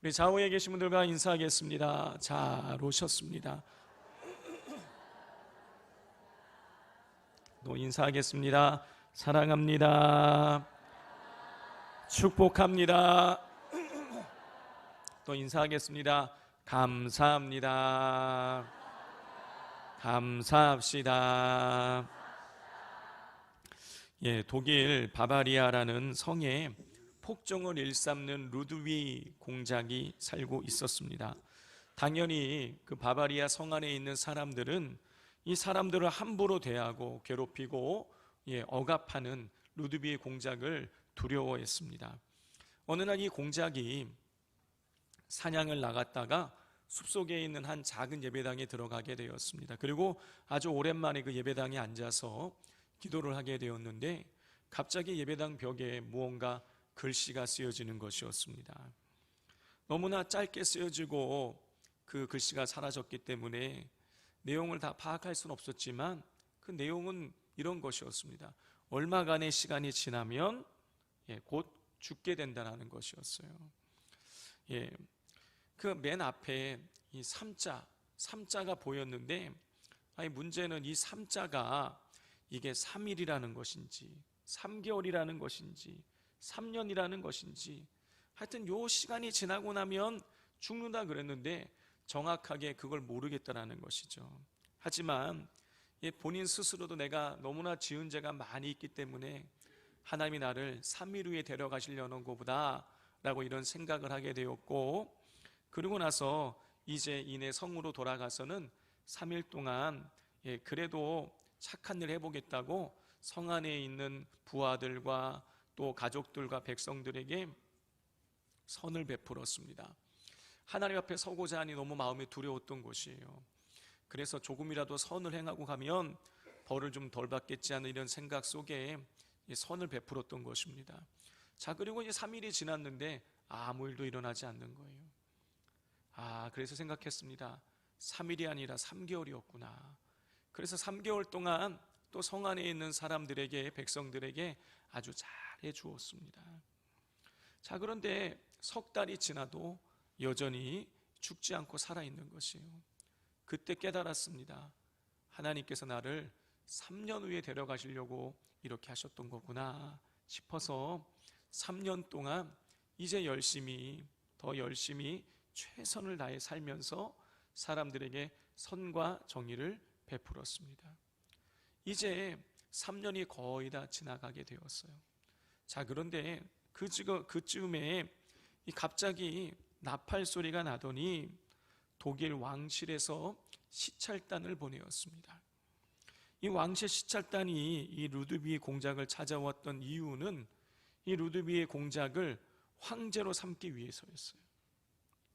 우리 좌우에 계신 분들과 인사하겠습니다. 잘 오셨습니다. 또 인사하겠습니다. 사랑합니다. 축복합니다. 또 인사하겠습니다. 감사합니다. 감사합시다. 독일 바바리아라는 성에 폭정을 일삼는 루드위 공작이 살고 있었습니다. 당연히 그 바바리아 성 안에 있는 사람들은 이 사람들을 함부로 대하고 괴롭히고 억압하는 루드위 공작을 두려워했습니다. 어느 날 이 공작이 사냥을 나갔다가 숲속에 있는 한 작은 예배당에 들어가게 되었습니다. 그리고 아주 오랜만에 그 예배당에 앉아서 기도를 하게 되었는데 갑자기 예배당 벽에 무언가 글씨가 쓰여지는 것이었습니다. 너무나 짧게 쓰여지고 그 글씨가 사라졌기 때문에 내용을 다 파악할 수는 없었지만 그 내용은 이런 것이었습니다. 얼마간의 시간이 지나면 곧 죽게 된다는 것이었어요. 그 맨 앞에 이 삼자가 보였는데, 문제는 이 삼자가 이게 3일이라는 것인지 3개월이라는 것인지 3년이라는 것인지 하여튼 요 시간이 지나고 나면 죽는다 그랬는데 정확하게 그걸 모르겠다라는 것이죠. 하지만 본인 스스로도 내가 너무나 지은 죄가 많이 있기 때문에 하나님이 나를 3일 후에 데려가시려는 것보다 라고 이런 생각을 하게 되었고, 그리고 나서 이제 이내 성으로 돌아가서는 3일 동안 그래도 착한 일 해보겠다고 성 안에 있는 부하들과 또 가족들과 백성들에게 선을 베풀었습니다. 하나님 앞에 서고자 하니 너무 마음이 두려웠던 것이에요. 그래서 조금이라도 선을 행하고 가면 벌을 좀 덜 받겠지 하는 이런 생각 속에 선을 베풀었던 것입니다. 자, 그리고 이제 3일이 지났는데 아무 일도 일어나지 않는 거예요. 그래서 생각했습니다. 3일이 아니라 3개월이었구나. 그래서 3개월 동안 또 성 안에 있는 사람들에게, 백성들에게 아주 잘해 주었습니다. 자, 그런데 석 달이 지나도 여전히 죽지 않고 살아있는 것이에요. 그때 깨달았습니다. 하나님께서 나를 3년 후에 데려가시려고 이렇게 하셨던 거구나 싶어서 3년 동안 이제 더 열심히 최선을 다해 살면서 사람들에게 선과 정의를 베풀었습니다. 이제 3년이 거의 다 지나가게 되었어요. 자, 그런데 그쯤에 갑자기 나팔 소리가 나더니 독일 왕실에서 시찰단을 보내었습니다. 이 왕실 시찰단이 이 루드비히 공작을 찾아왔던 이유는 이 루드비히 공작을 황제로 삼기 위해서였어요.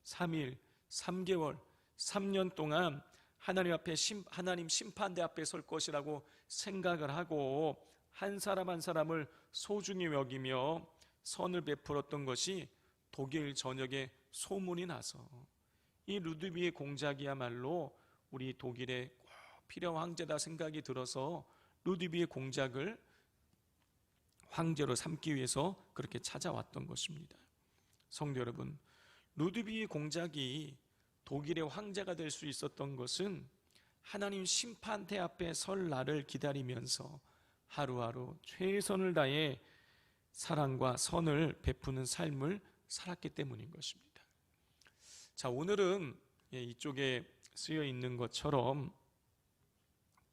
3일, 3개월, 3년 동안 하나님 심판대 앞에 설 것이라고 생각을 하고 한 사람 한 사람을 소중히 여기며 선을 베풀었던 것이 독일 전역에 소문이 나서 이 루드비히 공작이야말로 우리 독일의 꼭 필요한 황제다 생각이 들어서 루드비히 공작을 황제로 삼기 위해서 그렇게 찾아왔던 것입니다. 성도 여러분, 루드비히 공작이 독일의 황제가 될 수 있었던 것은 하나님 심판대 앞에 설 날을 기다리면서 하루하루 최선을 다해 사랑과 선을 베푸는 삶을 살았기 때문인 것입니다. 자, 오늘은 이쪽에 쓰여 있는 것처럼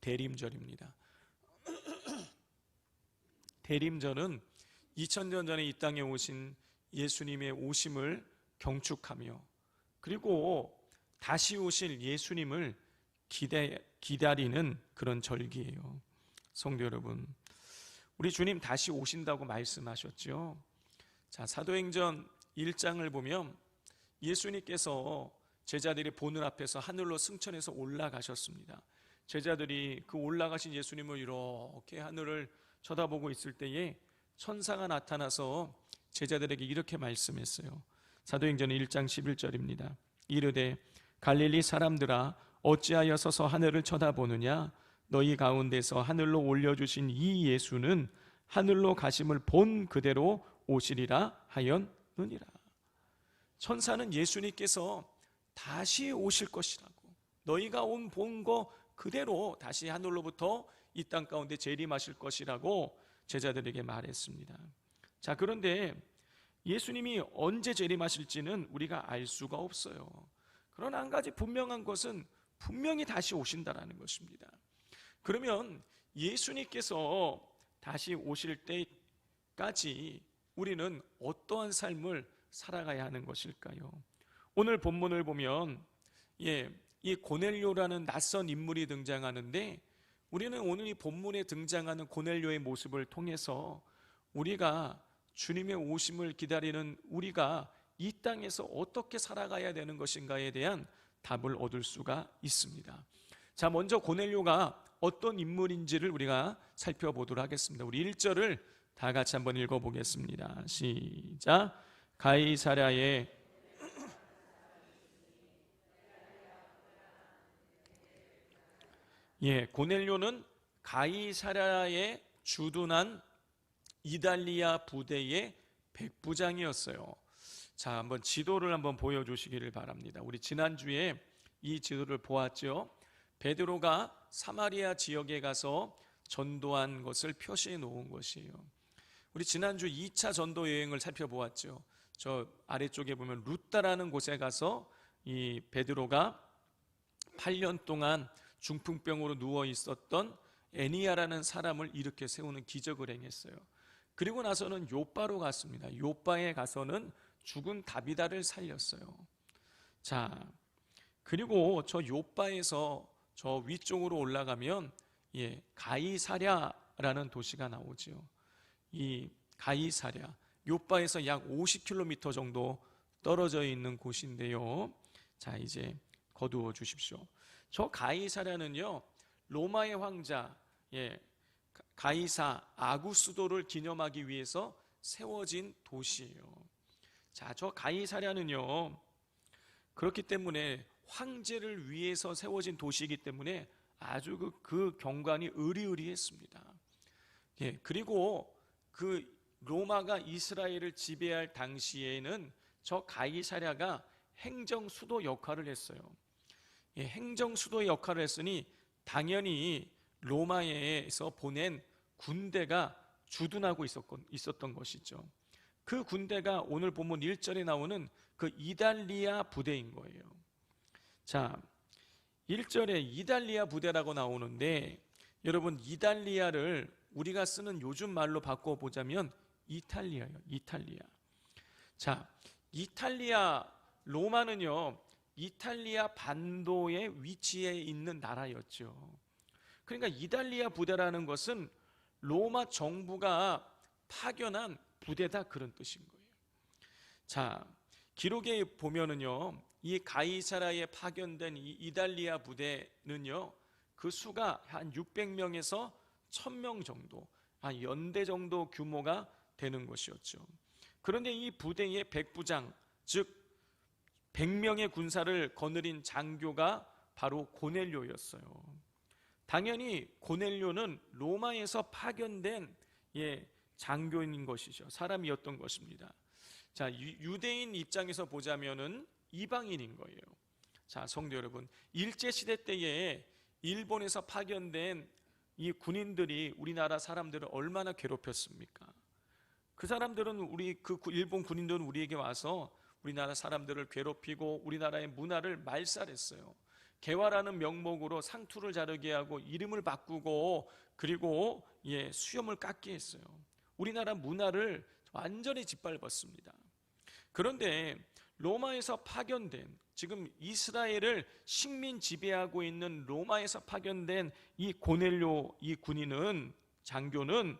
대림절입니다. 대림절은 2000년 전에 이 땅에 오신 예수님의 오심을 경축하며 그리고 다시 오실 예수님을 기다리는 그런 절기예요. 성도 여러분, 우리 주님 다시 오신다고 말씀하셨죠. 자, 사도행전 1장을 보면 예수님께서 제자들이 보는 앞에서 하늘로 승천해서 올라가셨습니다. 제자들이 그 올라가신 예수님을 이렇게 하늘을 쳐다보고 있을 때에 천사가 나타나서 제자들에게 이렇게 말씀했어요. 사도행전 1장 11절입니다. 이르되 갈릴리 사람들아 어찌하여 서서 하늘을 쳐다보느냐 너희 가운데서 하늘로 올려주신 이 예수는 하늘로 가심을 본 그대로 오시리라 하였느니라. 천사는 예수님께서 다시 오실 것이라고, 너희가 본 거 그대로 다시 하늘로부터 이 땅 가운데 재림하실 것이라고 제자들에게 말했습니다. 자, 그런데 예수님이 언제 재림하실지는 우리가 알 수가 없어요. 그러나 한 가지 분명한 것은 분명히 다시 오신다라는 것입니다. 그러면 예수님께서 다시 오실 때까지 우리는 어떠한 삶을 살아가야 하는 것일까요? 오늘 본문을 보면 이 고넬료라는 낯선 인물이 등장하는데, 우리는 오늘 이 본문에 등장하는 고넬료의 모습을 통해서 우리가 주님의 오심을 기다리는 우리가 이 땅에서 어떻게 살아가야 되는 것인가에 대한 답을 얻을 수가 있습니다. 자, 먼저 고넬료가 어떤 인물인지를 우리가 살펴보도록 하겠습니다. 우리 1절을 다 같이 한번 읽어보겠습니다. 시작. 가이사랴의 고넬료는 가이사랴에 주둔한 이달리아 부대의 백부장이었어요. 자, 한번 지도를 한번 보여주시기를 바랍니다. 우리 지난주에 이 지도를 보았죠. 베드로가 사마리아 지역에 가서 전도한 것을 표시해 놓은 것이에요. 우리 지난주 2차 전도 여행을 살펴보았죠. 저 아래쪽에 보면 루따라는 곳에 가서 이 베드로가 8년 동안 중풍병으로 누워 있었던 애니야라는 사람을 일으켜 세우는 기적을 행했어요. 그리고 나서는 요빠로 갔습니다. 요빠에 가서는 죽은 다비다를 살렸어요. 자, 그리고 저 요빠에서 저 위쪽으로 올라가면 가이사랴라는 도시가 나오죠. 이 가이사랴, 요빠에서 약 50km 정도 떨어져 있는 곳인데요. 자, 이제 거두어 주십시오. 저 가이사랴는요, 로마의 황자 가이사 아구스도를 기념하기 위해서 세워진 도시예요. 자, 저 가이사랴는요, 그렇기 때문에 황제를 위해서 세워진 도시이기 때문에 아주 그 경관이 으리으리했습니다. 그리고 그 로마가 이스라엘을 지배할 당시에는 저 가이사랴가 행정 수도 역할을 했어요. 행정 수도의 역할을 했으니 당연히 로마에서 보낸 군대가 주둔하고 있었던 것이죠. 그 군대가 오늘 본문 1절에 나오는 그 이달리아 부대인 거예요. 자, 1절에 이달리아 부대라고 나오는데, 여러분, 이달리아를 우리가 쓰는 요즘 말로 바꿔보자면 이탈리아예요. 이탈리아. 자, 이탈리아, 로마는요, 이탈리아 반도에 위치해 있는 나라였죠. 그러니까 이달리아 부대라는 것은 로마 정부가 파견한 부대다, 그런 뜻인 거예요. 자, 기록에 보면은요, 이 가이사라에 파견된 이 이달리아 부대는요, 그 수가 한 600명에서 1000명 정도, 한 연대 정도 규모가 되는 것이었죠. 그런데 이 부대의 백부장, 즉 100명의 군사를 거느린 장교가 바로 고넬료였어요. 당연히 고넬료는 로마에서 파견된 장교인 것이죠. 사람이었던 것입니다. 자, 유대인 입장에서 보자면은 이방인인 거예요. 자, 성도 여러분, 일제시대 때에 일본에서 파견된 이 군인들이 우리나라 사람들을 얼마나 괴롭혔습니까? 그 사람들은 일본 군인들은 우리에게 와서 우리나라 사람들을 괴롭히고 우리나라의 문화를 말살했어요. 개화라는 명목으로 상투를 자르게 하고 이름을 바꾸고, 그리고 수염을 깎게 했어요. 우리나라 문화를 완전히 짓밟았습니다. 그런데 로마에서 파견된, 지금 이스라엘을 식민 지배하고 있는 로마에서 파견된 이 고넬료, 이 군인은, 장교는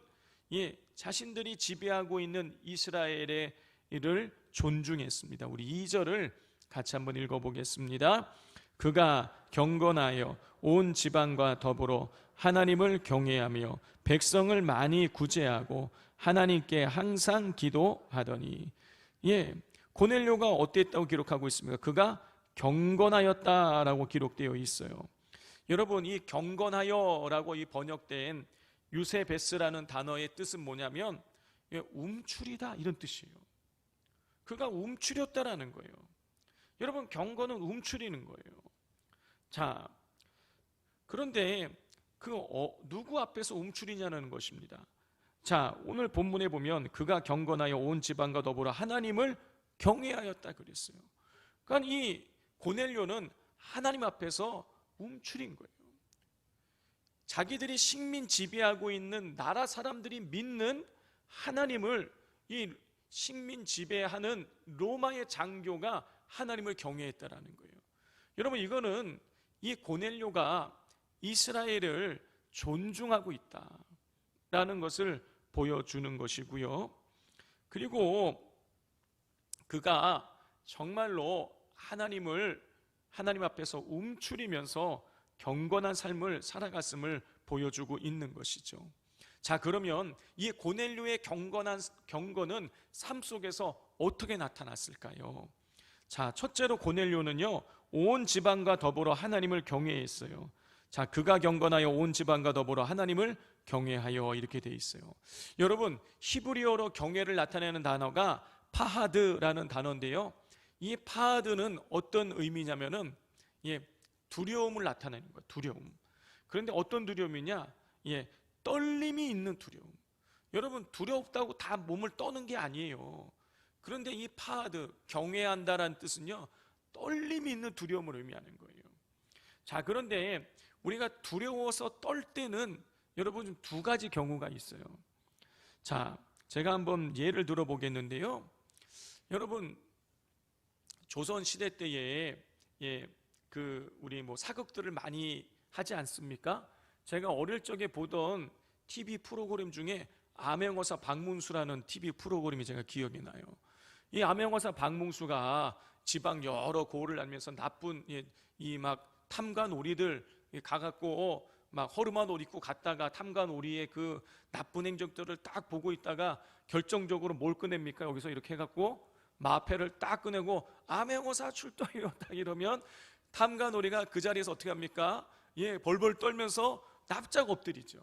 자신들이 지배하고 있는 이스라엘을 존중했습니다. 우리 2절을 같이 한번 읽어보겠습니다. 그가 경건하여 온 지방과 더불어 하나님을 경외하며 백성을 많이 구제하고 하나님께 항상 기도하더니. 고넬료가 어땠다고 기록하고 있습니까? 그가 경건하였다라고 기록되어 있어요. 여러분, 이 경건하여라고 이 번역된 유세베스라는 단어의 뜻은 뭐냐면 움츠리다, 이런 뜻이에요. 그가 움츠렸다라는 거예요. 여러분, 경건은 움츠리는 거예요. 자, 그런데 누구 앞에서 움츠리냐는 것입니다. 자, 오늘 본문에 보면 그가 경건하여 온 지방과 더불어 하나님을 경외하였다 그랬어요. 그러니까 이 고넬료는 하나님 앞에서 움츠린 거예요. 자기들이 식민 지배하고 있는 나라 사람들이 믿는 하나님을 이 식민 지배하는 로마의 장교가 하나님을 경외했다라는 거예요. 여러분, 이거는 이 고넬료가 이스라엘을 존중하고 있다라는 것을 보여주는 것이고요. 그리고 그가 정말로 하나님 앞에서 움츠리면서 경건한 삶을 살아갔음을 보여주고 있는 것이죠. 자, 그러면 이 고넬료의 경건은 삶 속에서 어떻게 나타났을까요? 자, 첫째로 고넬료는요, 온 지방과 더불어 하나님을 경외했어요. 자, 그가 경건하여 온 지방과 더불어 하나님을 경외하여 이렇게 돼 있어요. 여러분, 히브리어로 경외를 나타내는 단어가 파하드라는 단어인데요, 이 파하드는 어떤 의미냐면은 두려움을 나타내는 거예요. 두려움. 그런데 어떤 두려움이냐? 떨림이 있는 두려움. 여러분, 두렵다고 다 몸을 떠는 게 아니에요. 그런데 이 파하드, 경외한다라는 뜻은요, 떨림이 있는 두려움을 의미하는 거예요. 자, 그런데 우리가 두려워서 떨 때는 여러분 좀 두 가지 경우가 있어요. 자, 제가 한번 예를 들어 보겠는데요. 여러분, 조선 시대 때에 우리 사극들을 많이 하지 않습니까? 제가 어릴 적에 보던 TV 프로그램 중에 암행어사 박문수라는 TV 프로그램이 제가 기억이 나요. 이 암행어사 박문수가 지방 여러 고을을 다니면서 나쁜 탐관오리들 가갖고 막 허름한 옷 입고 갔다가 탐관오리의 그 나쁜 행적들을 딱 보고 있다가 결정적으로 뭘 꺼냅니까? 여기서 이렇게 해갖고 마패를 딱 꺼내고 암행어사 출동이요 딱 이러면 탐관오리가 그 자리에서 어떻게 합니까? 벌벌 떨면서 납작 엎드리죠.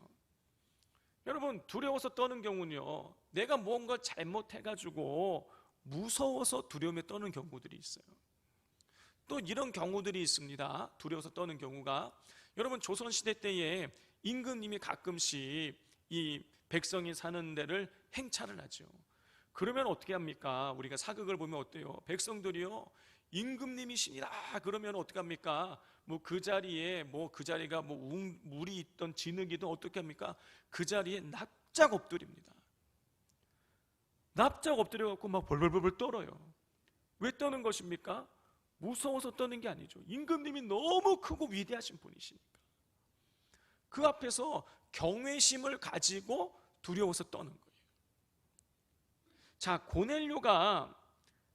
여러분, 두려워서 떠는 경우는요, 내가 뭔가 잘못해가지고 무서워서 두려움에 떠는 경우들이 있어요. 또 이런 경우들이 있습니다. 두려워서 떠는 경우가, 여러분, 조선시대 때에 임금님이 가끔씩 이 백성이 사는 데를 행차를 하죠. 그러면 어떻게 합니까? 우리가 사극을 보면 어때요? 백성들이요, 임금님이십니다 그러면 어떻게 합니까? 그 자리에 그 자리가 물이 있던 진흙이든 어떻게 합니까? 그 자리에 납작 엎드립니다. 납작 엎드려갖고 막 벌벌벌 떨어요. 왜 떠는 것입니까? 무서워서 떠는 게 아니죠. 임금님이 너무 크고 위대하신 분이시니까. 그 앞에서 경외심을 가지고 두려워서 떠는 거예요. 자, 고넬료가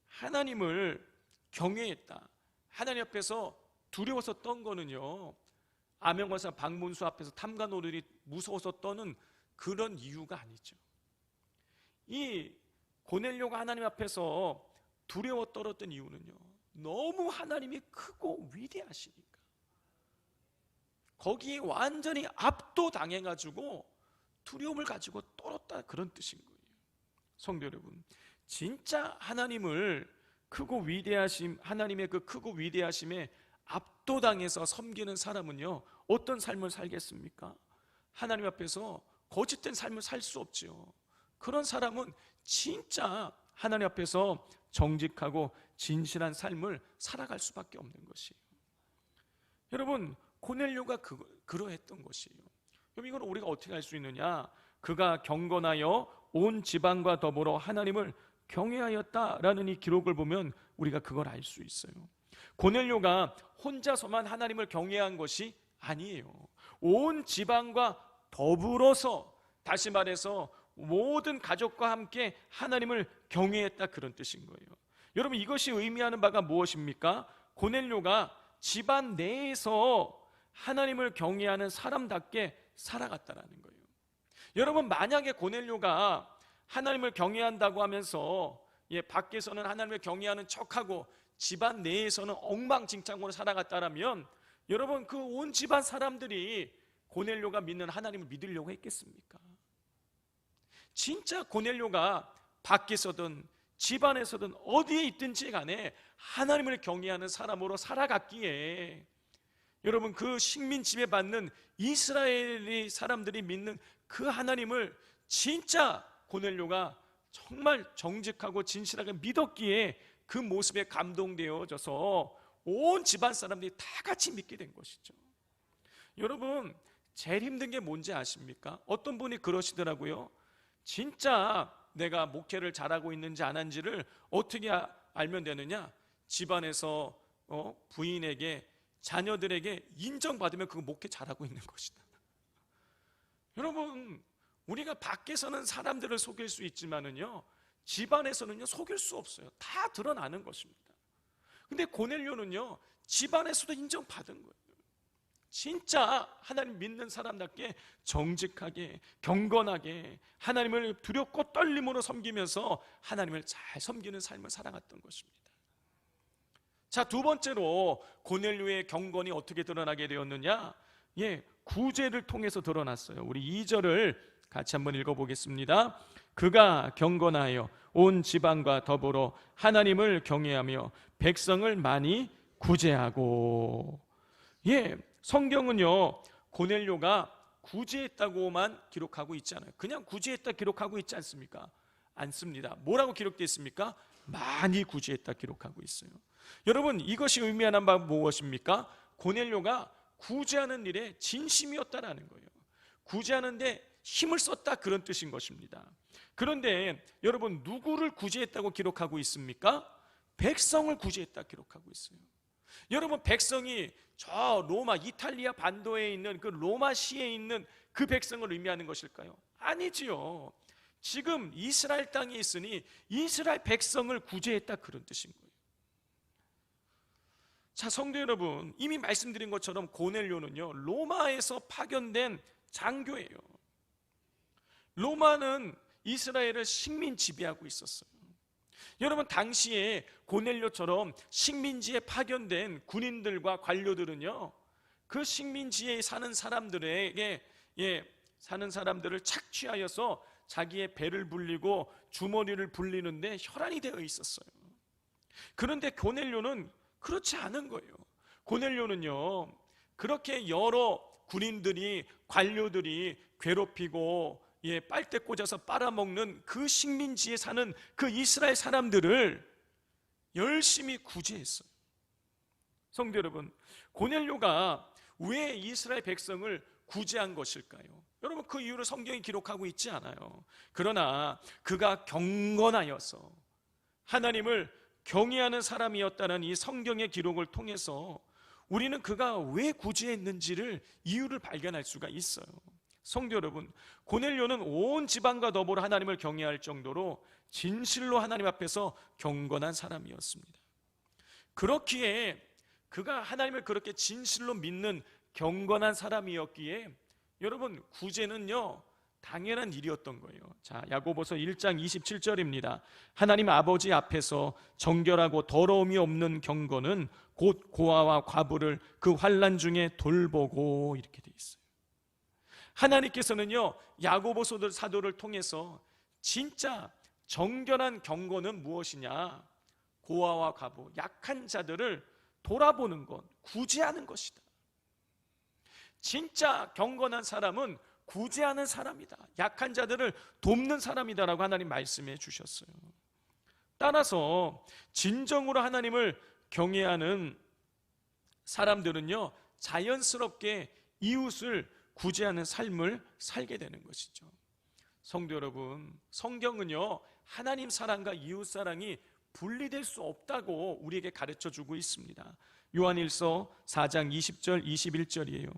하나님을 경외했다, 하나님 앞에서 두려워서 떤 거는요, 암행어사 박문수 앞에서 탐관오리들이 무서워서 떠는 그런 이유가 아니죠. 이 고넬료가 하나님 앞에서 두려워 떨었던 이유는요, 너무 하나님이 크고 위대하시니까 거기에 완전히 압도당해가지고 두려움을 가지고 떨었다, 그런 뜻인 거예요. 성도 여러분, 진짜 하나님을 크고 위대하심, 하나님의 그 크고 위대하심에 압도당해서 섬기는 사람은요, 어떤 삶을 살겠습니까? 하나님 앞에서 거짓된 삶을 살 수 없지요. 그런 사람은 진짜 하나님 앞에서 정직하고 진실한 삶을 살아갈 수밖에 없는 것이에요. 여러분, 고넬료가 그러했던 것이에요. 그럼 이걸 우리가 어떻게 할 수 있느냐? 그가 경건하여 온 지방과 더불어 하나님을 경외하였다라는 이 기록을 보면 우리가 그걸 알 수 있어요. 고넬료가 혼자서만 하나님을 경외한 것이 아니에요. 온 지방과 더불어서, 다시 말해서 모든 가족과 함께 하나님을 경외했다, 그런 뜻인 거예요. 여러분, 이것이 의미하는 바가 무엇입니까? 고넬료가 집안 내에서 하나님을 경외하는 사람답게 살아갔다라는 거예요. 여러분, 만약에 고넬료가 하나님을 경외한다고 하면서 밖에서는 하나님을 경외하는 척하고 집안 내에서는 엉망진창으로 살아갔다라면, 여러분, 그 온 집안 사람들이 고넬료가 믿는 하나님을 믿으려고 했겠습니까? 진짜 고넬료가 밖에서든 집안에서든 어디에 있든지 간에 하나님을 경외하는 사람으로 살아갔기에 여러분, 그 식민 지배받는 이스라엘의 사람들이 믿는 그 하나님을 진짜 고넬료가 정말 정직하고 진실하게 믿었기에 그 모습에 감동되어져서 온 집안 사람들이 다 같이 믿게 된 것이죠. 여러분, 제일 힘든 게 뭔지 아십니까? 어떤 분이 그러시더라고요. 진짜 내가 목회를 잘하고 있는지 안 한지를 어떻게 알면 되느냐? 집안에서 부인에게, 자녀들에게 인정받으면 그거 목회 잘하고 있는 것이다. 여러분, 우리가 밖에서는 사람들을 속일 수 있지만은요, 집안에서는요 속일 수 없어요. 다 드러나는 것입니다. 근데 고넬료는요 집안에서도 인정받은 거예요. 진짜 하나님 믿는 사람답게 정직하게 경건하게 하나님을 두렵고 떨림으로 섬기면서 하나님을 잘 섬기는 삶을 살아갔던 것입니다. 자, 두 번째로 고넬료의 경건이 어떻게 드러나게 되었느냐? 구제를 통해서 드러났어요. 우리 2절을 같이 한번 읽어보겠습니다. 그가 경건하여 온 지방과 더불어 하나님을 경외하며 백성을 많이 구제하고. 성경은요 고넬료가 구제했다고만 기록하고 있지 않아요. 그냥 구제했다 기록하고 있지 않습니까? 않습니다. 뭐라고 기록되어 있습니까? 많이 구제했다 기록하고 있어요. 여러분, 이것이 의미하는 바는 무엇입니까? 고넬료가 구제하는 일에 진심이었다라는 거예요. 구제하는데 힘을 썼다, 그런 뜻인 것입니다. 그런데 여러분, 누구를 구제했다고 기록하고 있습니까? 백성을 구제했다 기록하고 있어요. 여러분, 백성이 저 로마 이탈리아 반도에 있는 그 로마시에 있는 그 백성을 의미하는 것일까요? 아니지요. 지금 이스라엘 땅에 있으니 이스라엘 백성을 구제했다, 그런 뜻인 거예요. 자, 성도 여러분, 이미 말씀드린 것처럼 고넬료는요 로마에서 파견된 장교예요. 로마는 이스라엘을 식민 지배하고 있었어요. 여러분, 당시에 고넬료처럼 식민지에 파견된 군인들과 관료들은요 그 식민지에 사는 사람들에게 사는 사람들을 착취하여서 자기의 배를 불리고 주머니를 불리는데 혈안이 되어 있었어요. 그런데 고넬료는 그렇지 않은 거예요. 고넬료는요 그렇게 여러 군인들이 관료들이 괴롭히고 빨대 꽂아서 빨아먹는 그 식민지에 사는 그 이스라엘 사람들을 열심히 구제했어요. 성도 여러분, 고넬료가 왜 이스라엘 백성을 구제한 것일까요? 여러분, 그 이유를 성경이 기록하고 있지 않아요. 그러나 그가 경건하여서 하나님을 경외하는 사람이었다는 이 성경의 기록을 통해서 우리는 그가 왜 구제했는지를 이유를 발견할 수가 있어요. 성도 여러분, 고넬료는 온 지방과 더불어 하나님을 경외할 정도로 진실로 하나님 앞에서 경건한 사람이었습니다. 그렇기에 그가 하나님을 그렇게 진실로 믿는 경건한 사람이었기에 여러분, 구제는요 당연한 일이었던 거예요. 자, 야고보서 1장 27절입니다. 하나님 아버지 앞에서 정결하고 더러움이 없는 경건은 곧 고아와 과부를 그 환난 중에 돌보고, 이렇게 돼 있어요. 하나님께서는요 야고보서 사도를 통해서 진짜 정결한 경건은 무엇이냐? 고아와 과부, 약한 자들을 돌아보는 것, 구제하는 것이다. 진짜 경건한 사람은 구제하는 사람이다, 약한 자들을 돕는 사람이다라고 하나님 말씀해 주셨어요. 따라서 진정으로 하나님을 경외하는 사람들은요 자연스럽게 이웃을 구제하는 삶을 살게 되는 것이죠. 성도 여러분, 성경은요 하나님 사랑과 이웃 사랑이 분리될 수 없다고 우리에게 가르쳐 주고 있습니다. 요한일서 4장 20절 21절이에요.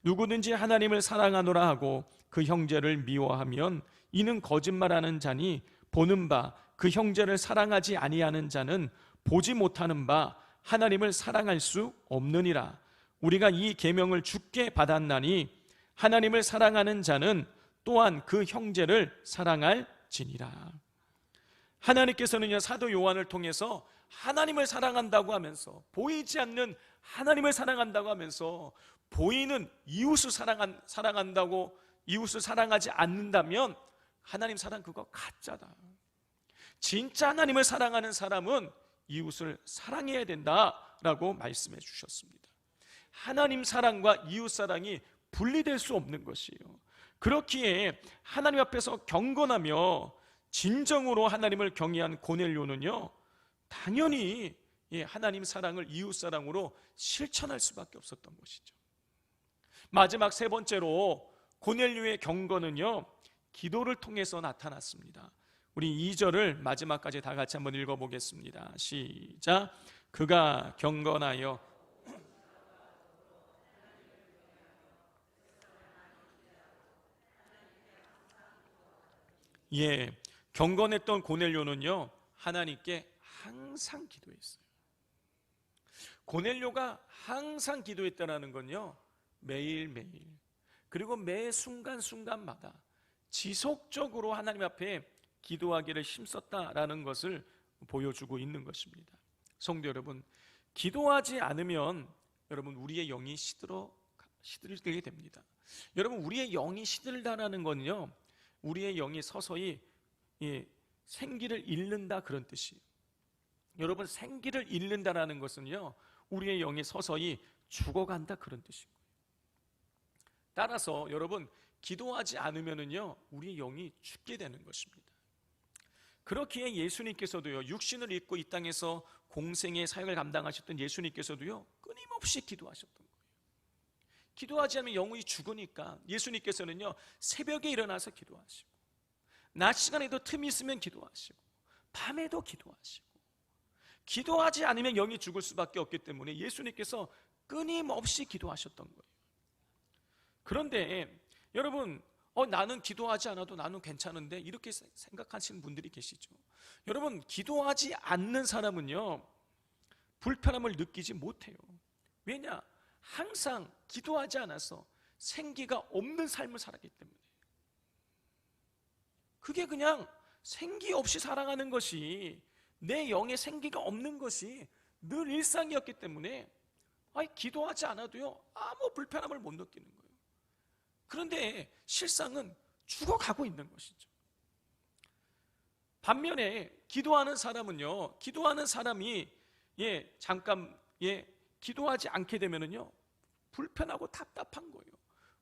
누구든지 하나님을 사랑하노라 하고 그 형제를 미워하면 이는 거짓말하는 자니 보는 바 그 형제를 사랑하지 아니하는 자는 보지 못하는 바 하나님을 사랑할 수 없느니라. 우리가 이 계명을 주께 받았나니 하나님을 사랑하는 자는 또한 그 형제를 사랑할지니라. 하나님께서는요 사도 요한을 통해서 하나님을 사랑한다고 하면서, 보이지 않는 하나님을 사랑한다고 하면서 보이는 이웃을 사랑한다고, 이웃을 사랑하지 않는다면 하나님 사랑 그거 가짜다. 진짜 하나님을 사랑하는 사람은 이웃을 사랑해야 된다라고 말씀해 주셨습니다. 하나님 사랑과 이웃 사랑이 분리될 수 없는 것이에요. 그렇기에 하나님 앞에서 경건하며 진정으로 하나님을 경외한 고넬료는요, 당연히 하나님 사랑을 이웃 사랑으로 실천할 수밖에 없었던 것이죠. 마지막 세 번째로 고넬료의 경건은요, 기도를 통해서 나타났습니다. 우리 2절을 마지막까지 다 같이 한번 읽어보겠습니다. 시작. 그가 경건하여 경건했던 고넬료는요, 하나님께 항상 기도했어요. 고넬료가 항상 기도했다는 건요, 매일매일, 그리고 매 순간순간마다 지속적으로 하나님 앞에 기도하기를 힘썼다라는 것을 보여주고 있는 것입니다. 성도 여러분, 기도하지 않으면 여러분 우리의 영이 시들게 됩니다. 여러분, 우리의 영이 시들다라는 건요, 우리의 영이 서서히 생기를 잃는다 그런 뜻이에요. 여러분, 생기를 잃는다라는 것은요, 우리의 영이 서서히 죽어간다 그런 뜻이고요. 따라서 여러분, 기도하지 않으면은요, 우리의 영이 죽게 되는 것입니다. 그렇기에 예수님께서도요, 육신을 입고 이 땅에서 공생의 사역을 감당하셨던 예수님께서도요, 끊임없이 기도하셨던 거예요. 기도하지 않으면 영혼이 죽으니까 예수님께서는요, 새벽에 일어나서 기도하시고, 낮 시간에도 틈이 있으면 기도하시고, 밤에도 기도하시고, 기도하지 않으면 영이 죽을 수밖에 없기 때문에 예수님께서 끊임없이 기도하셨던 거예요. 그런데 여러분, 나는 기도하지 않아도 나는 괜찮은데, 이렇게 생각하시는 분들이 계시죠. 여러분, 기도하지 않는 사람은요, 불편함을 느끼지 못해요. 왜냐? 항상 기도하지 않아서 생기가 없는 삶을 살았기 때문에. 그게 그냥 생기 없이 살아가는 것이, 내 영에 생기가 없는 것이 늘 일상이었기 때문에 기도하지 않아도요, 아무 불편함을 못 느끼는 거예요. 그런데 실상은 죽어가고 있는 것이죠. 반면에 기도하는 사람은요, 기도하는 사람이 잠깐 기도하지 않게 되면은요, 불편하고 답답한 거예요.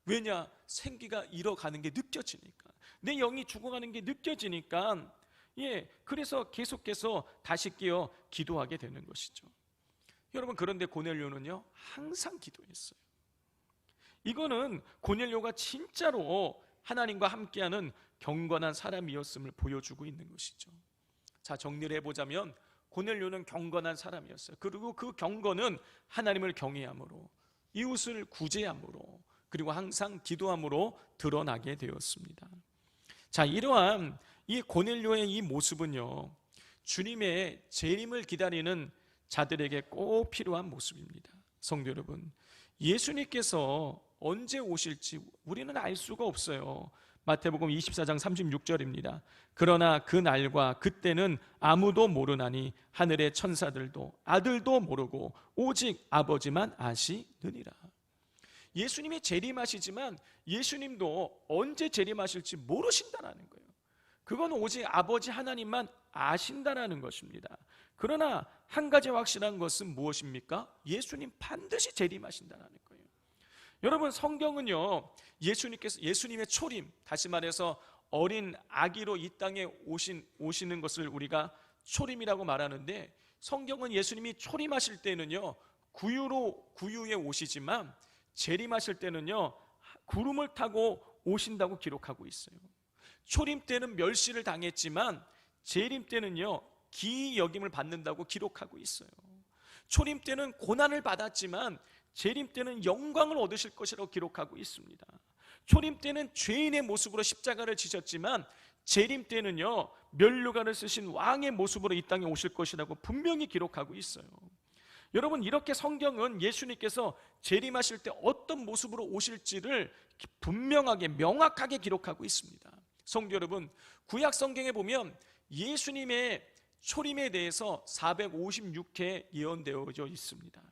왜냐? 생기가 잃어가는 게 느껴지니까, 내 영이 죽어가는 게 느껴지니까, 그래서 계속해서 다시 깨어 기도하게 되는 것이죠. 여러분, 그런데 고넬료는요, 항상 기도했어요. 이거는 고넬료가 진짜로 하나님과 함께하는 경건한 사람이었음을 보여주고 있는 것이죠. 자, 정리를 해보자면 고넬료는 경건한 사람이었어요. 그리고 그 경건은 하나님을 경외함으로, 이웃을 구제함으로, 그리고 항상 기도함으로 드러나게 되었습니다. 자, 이러한 이 고넬료의 이 모습은요, 주님의 재림을 기다리는 자들에게 꼭 필요한 모습입니다. 성도 여러분, 예수님께서 언제 오실지 우리는 알 수가 없어요. 마태복음 24장 36절입니다. 그러나 그 날과 그때는 아무도 모르나니 하늘의 천사들도 아들도 모르고 오직 아버지만 아시느니라. 예수님이 재림하시지만 예수님도 언제 재림하실지 모르신다라는 거예요. 그건 오직 아버지 하나님만 아신다라는 것입니다. 그러나 한 가지 확실한 것은 무엇입니까? 예수님 반드시 재림하신다라는 거예요. 여러분, 성경은요, 예수님의 초림, 다시 말해서 어린 아기로 이 땅에 오시는 것을 우리가 초림이라고 말하는데, 성경은 예수님이 초림하실 때는요, 구유에 오시지만 재림하실 때는요, 구름을 타고 오신다고 기록하고 있어요. 초림 때는 멸시를 당했지만 재림 때는요, 기이 여김을 받는다고 기록하고 있어요. 초림 때는 고난을 받았지만 재림 때는 영광을 얻으실 것이라고 기록하고 있습니다. 초림 때는 죄인의 모습으로 십자가를 지셨지만 재림 때는요, 면류관을 쓰신 왕의 모습으로 이 땅에 오실 것이라고 분명히 기록하고 있어요. 여러분, 이렇게 성경은 예수님께서 재림하실 때 어떤 모습으로 오실지를 분명하게, 명확하게 기록하고 있습니다. 성도 여러분, 구약 성경에 보면 예수님의 초림에 대해서 456회 예언되어져 있습니다.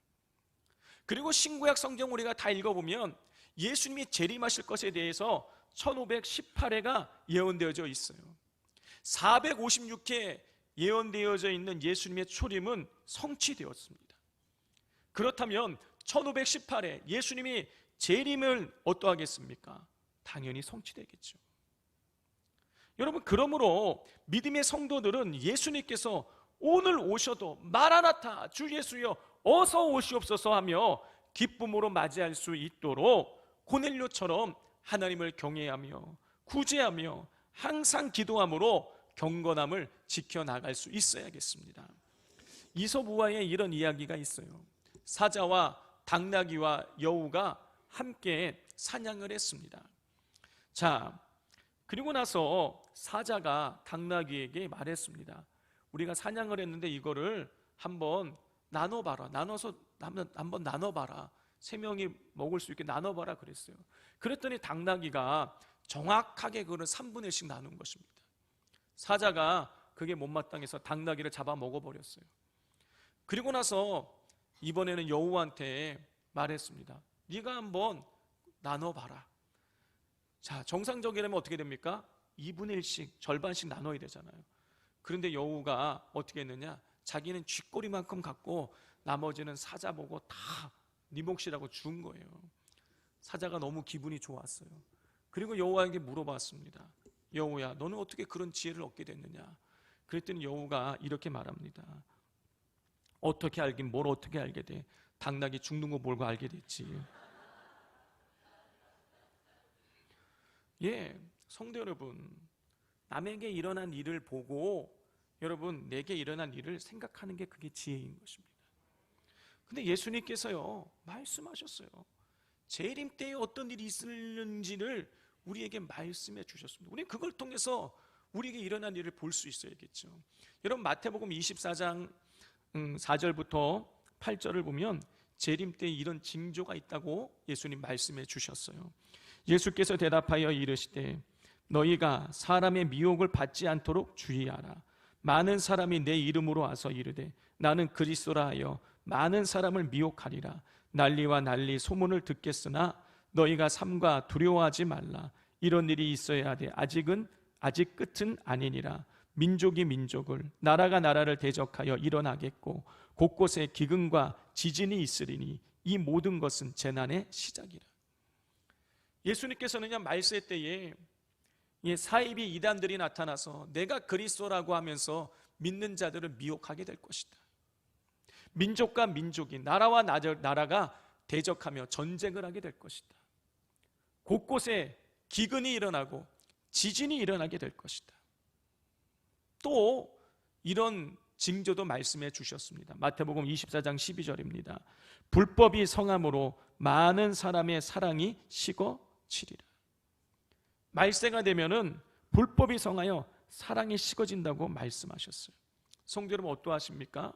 그리고 신구약 성경 우리가 다 읽어보면 예수님이 재림하실 것에 대해서 1518회가 예언되어져 있어요. 456회 예언되어져 있는 예수님의 초림은 성취되었습니다. 그렇다면 1518에 예수님이 재림을 어떠하겠습니까? 당연히 성취되겠죠. 여러분, 그러므로 믿음의 성도들은 예수님께서 오늘 오셔도 마라나타 주 예수여 어서 오시옵소서 하며 기쁨으로 맞이할 수 있도록 고넬료처럼 하나님을 경외하며 구제하며 항상 기도함으로 경건함을 지켜나갈 수 있어야겠습니다. 이솝우화에 이런 이야기가 있어요. 사자와 당나귀와 여우가 함께 사냥을 했습니다. 자, 그리고 나서 사자가 당나귀에게 말했습니다. 우리가 사냥을 했는데 이거를 한번 나눠봐라. 나눠서 한번 나눠봐라. 3명이 먹을 수 있게 나눠봐라 그랬어요. 그랬더니 당나귀가 정확하게 그걸 3분의 1씩 나눈 것입니다. 사자가 그게 못마땅해서 당나귀를 잡아 먹어버렸어요. 그리고 나서 이번에는 여우한테 말했습니다. 네가 한번 나눠봐라. 자, 정상적이라면 어떻게 됩니까? 2분의 1씩, 절반씩 나눠야 되잖아요. 그런데 여우가 어떻게 했느냐? 자기는 쥐꼬리만큼 갖고 나머지는 사자 보고 다 네 몫이라고 준 거예요. 사자가 너무 기분이 좋았어요. 그리고 여우에게 물어봤습니다. 여우야, 너는 어떻게 그런 지혜를 얻게 됐느냐? 그랬더니 여우가 이렇게 말합니다. 어떻게 알긴 뭘 어떻게 알게 돼? 당나귀 죽는 거 몰고 알게 됐지. 예, 성도 여러분, 남에게 일어난 일을 보고 여러분 내게 일어난 일을 생각하는 게 그게 지혜인 것입니다. 근데 예수님께서요 말씀하셨어요. 재림 때에 어떤 일이 있을는지를 우리에게 말씀해 주셨습니다. 우리는 그걸 통해서 우리에게 일어난 일을 볼 수 있어야겠죠. 여러분, 마태복음 24장 4절부터 8절을 보면 재림 때에 이런 징조가 있다고 예수님 말씀해 주셨어요. 예수께서 대답하여 이르시되 너희가 사람의 미혹을 받지 않도록 주의하라. 많은 사람이 내 이름으로 와서 이르되 나는 그리스도라 하여 많은 사람을 미혹하리라. 난리와 난리 소문을 듣겠으나 너희가 삼가 두려워하지 말라. 이런 일이 있어야 하되 아직 끝은 아니니라. 민족이 민족을, 나라가 나라를 대적하여 일어나겠고 곳곳에 기근과 지진이 있으리니 이 모든 것은 재난의 시작이라. 예수님께서는 말세 때에 사이비 이단들이 나타나서 내가 그리스도라고 하면서 믿는 자들을 미혹하게 될 것이다. 민족과 민족이, 나라와 나라가 대적하며 전쟁을 하게 될 것이다. 곳곳에 기근이 일어나고 지진이 일어나게 될 것이다. 또 이런 징조도 말씀해 주셨습니다. 마태복음 24장 12절입니다. 불법이 성함으로 많은 사람의 사랑이 식어지리라. 말세가 되면은 불법이 성하여 사랑이 식어진다고 말씀하셨어요. 성도 여러분, 어떠하십니까?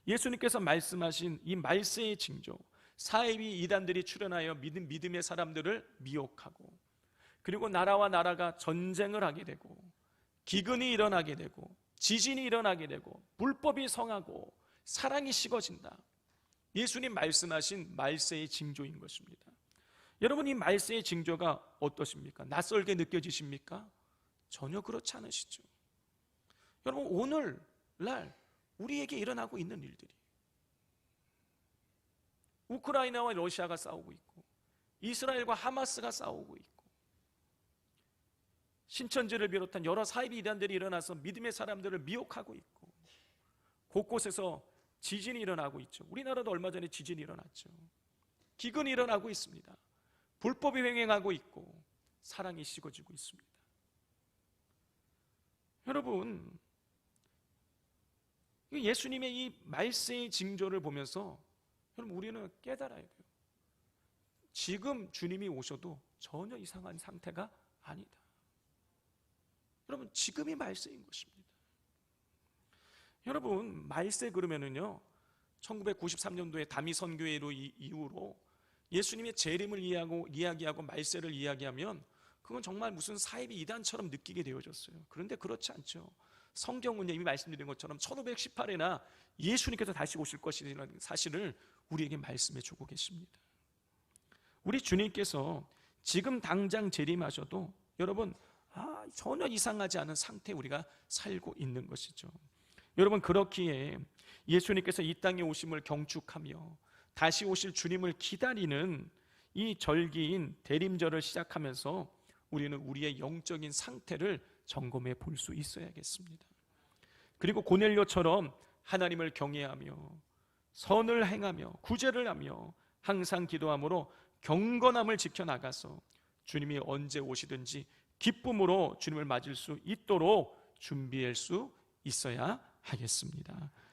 예수님께서 말씀하신 이 말세의 징조, 사이비 이단들이 출현하여 믿음의 사람들을 미혹하고, 그리고 나라와 나라가 전쟁을 하게 되고, 기근이 일어나게 되고, 지진이 일어나게 되고, 불법이 성하고 사랑이 식어진다. 예수님 말씀하신 말세의 징조인 것입니다. 여러분, 이 말세의 징조가 어떠십니까? 낯설게 느껴지십니까? 전혀 그렇지 않으시죠. 여러분, 오늘날 우리에게 일어나고 있는 일들이, 우크라이나와 러시아가 싸우고 있고 이스라엘과 하마스가 싸우고 있고 신천지를 비롯한 여러 사이비 이단들이 일어나서 믿음의 사람들을 미혹하고 있고 곳곳에서 지진이 일어나고 있죠. 우리나라도 얼마 전에 지진이 일어났죠. 기근이 일어나고 있습니다. 불법이 횡행하고 있고 사랑이 식어지고 있습니다. 여러분, 예수님의 이 말세의 징조를 보면서 여러분, 우리는 깨달아야 돼요. 지금 주님이 오셔도 전혀 이상한 상태가 아니다. 여러분, 지금이 말세인 것입니다. 여러분, 말세 그러면은요 1993년도에 다미 선교회로 이후로 예수님의 재림을 이야기하고 말세를 이야기하면 그건 정말 무슨 사이비 이단처럼 느끼게 되어졌어요. 그런데 그렇지 않죠. 성경은 이미 말씀드린 것처럼 1518에나 예수님께서 다시 오실 것이라는 사실을 우리에게 말씀해 주고 계십니다. 우리 주님께서 지금 당장 재림하셔도 여러분 전혀 이상하지 않은 상태에 우리가 살고 있는 것이죠. 여러분, 그렇기에 예수님께서 이 땅에 오심을 경축하며 다시 오실 주님을 기다리는 이 절기인 대림절을 시작하면서 우리는 우리의 영적인 상태를 점검해 볼 수 있어야겠습니다. 그리고 고넬료처럼 하나님을 경외하며 선을 행하며 구제를 하며 항상 기도함으로 경건함을 지켜나가서 주님이 언제 오시든지 기쁨으로 주님을 맞을 수 있도록 준비할 수 있어야 하겠습니다.